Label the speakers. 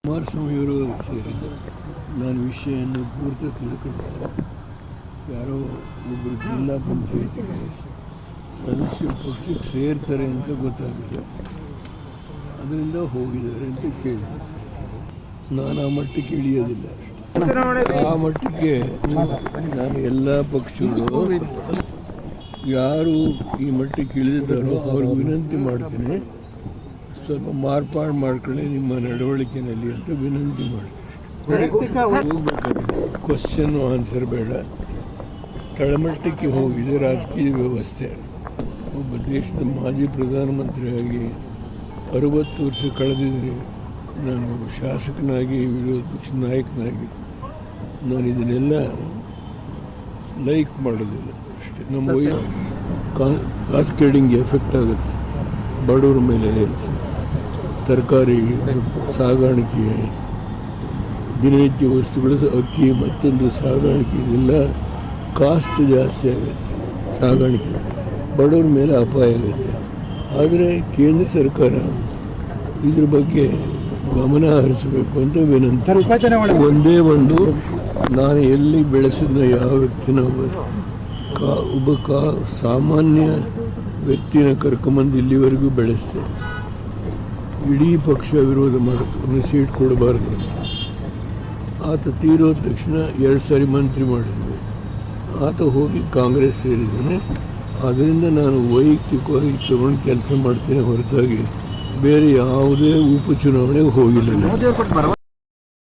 Speaker 1: ಕುಮಾರಸ್ವಾಮಿಯವರು ಸೇರಿದ್ದಾರೆ. ನಾನು ವಿಷಯವನ್ನು ಪೂರ್ತಿ ತಿಳ್ಕೊಂಡಿದ್ದೆ. ಯಾರೋ ಒಬ್ಬರು ಜಿಲ್ಲಾ ಪಂಚಾಯತಿಗೆ ಸದಸ್ಯರು ಪಕ್ಷಕ್ಕೆ ಸೇರ್ತಾರೆ ಅಂತ ಗೊತ್ತಾಗಿದೆ, ಅದರಿಂದ ಹೋಗಿದ್ದಾರೆ ಅಂತ ಕೇಳಿದೆ. ನಾನು ಆ ಮಟ್ಟಕ್ಕೆ ಇಳಿಯೋದಿಲ್ಲ. ಆ ಮಟ್ಟಕ್ಕೆ ನಾನು ಎಲ್ಲ ಪಕ್ಷಗಳು ಯಾರು ಈ ಮಟ್ಟಕ್ಕೆ ಇಳಿದಿದ್ದಾರೋ ಅವ್ರಿಗೆ ವಿನಂತಿ ಮಾಡ್ತೀನಿ, ಸ್ವಲ್ಪ ಮಾರ್ಪಾಡು ಮಾಡ್ಕೊಳ್ಳಿ ನಿಮ್ಮ ನಡವಳಿಕೆಯಲ್ಲಿ ಅಂತ ವಿನಂತಿ ಮಾಡ್ತೀನಿ. ಹೋಗ್ಬೇಕಾಗಿದೆ, ಕ್ವಶನ್ ಆನ್ಸರ್ ಬೇಡ. ತಳಮಟ್ಟಕ್ಕೆ ಹೋಗಿದೆ ರಾಜಕೀಯ ವ್ಯವಸ್ಥೆ. ಒಬ್ಬ ದೇಶದ ಮಾಜಿ ಪ್ರಧಾನಮಂತ್ರಿಯಾಗಿ 60 ವರ್ಷ ಕಳೆದಿದ್ದರೆ, ನಾನು ಒಬ್ಬ ಶಾಸಕನಾಗಿ, ವಿರೋಧ ಪಕ್ಷದ ನಾಯಕನಾಗಿ ನಾನು ಇದನ್ನೆಲ್ಲ ಲೈಕ್ ಮಾಡೋದಿಲ್ಲ ಅಷ್ಟೇ. ನಮ್ಮ ಕಾಸ್ಕೇಡಿಂಗ್ ಎಫೆಕ್ಟ್ ಆಗುತ್ತೆ ಬಡವರ ಮೇಲೆ. ತರಕಾರಿ ಸಾಗಾಣಿಕೆ, ದಿನನಿತ್ಯ ವಸ್ತುಗಳು, ಅಕ್ಕಿ, ಮತ್ತೊಂದು ಸಾಗಾಣಿಕೆ, ಇದೆಲ್ಲ ಕಾಸ್ಟ್ ಜಾಸ್ತಿ ಆಗುತ್ತೆ. ಸಾಗಾಣಿಕೆ ಬಡವರ ಮೇಲೆ ಅಪಾಯ ಆಗುತ್ತೆ. ಆದರೆ ಕೇಂದ್ರ ಸರ್ಕಾರ ಇದ್ರ ಬಗ್ಗೆ ಗಮನ ಹರಿಸಬೇಕು ಅಂತ ವಿನಂತಿ. ಒಂದೇ ಒಂದು, ನಾನು ಎಲ್ಲಿ ಬೆಳೆಸಿದ ಯಾವ ವ್ಯಕ್ತಿನ ಒಬ್ಬ ಸಾಮಾನ್ಯ ವ್ಯಕ್ತಿನ ಕರ್ಕೊಂಬಂದು ಇಲ್ಲಿವರೆಗೂ ಬೆಳೆಸಿದೆ. ಇಡೀ ಪಕ್ಷ ವಿರೋಧ ಮಾಡೋದು, ಸೀಟ್ ಕೊಡಬಾರ್ದು ಅಂತ. ಆತ ತೀರೋದ ತಕ್ಷಣ 2 ಸಾರಿ ಮಂತ್ರಿ ಮಾಡಿದ್ವಿ. ಆತ ಹೋಗಿ ಕಾಂಗ್ರೆಸ್ ಸೇರಿದ್ದಾನೆ. ಅದರಿಂದ ನಾನು ವೈಯಕ್ತಿಕವಾಗಿ ತಗೊಂಡು ಕೆಲಸ ಮಾಡ್ತೇನೆ ಹೊರತಾಗಿ ಬೇರೆ ಯಾವುದೇ ಉಪಚುನಾವಣೆಗೆ ಹೋಗಿಲ್ಲ.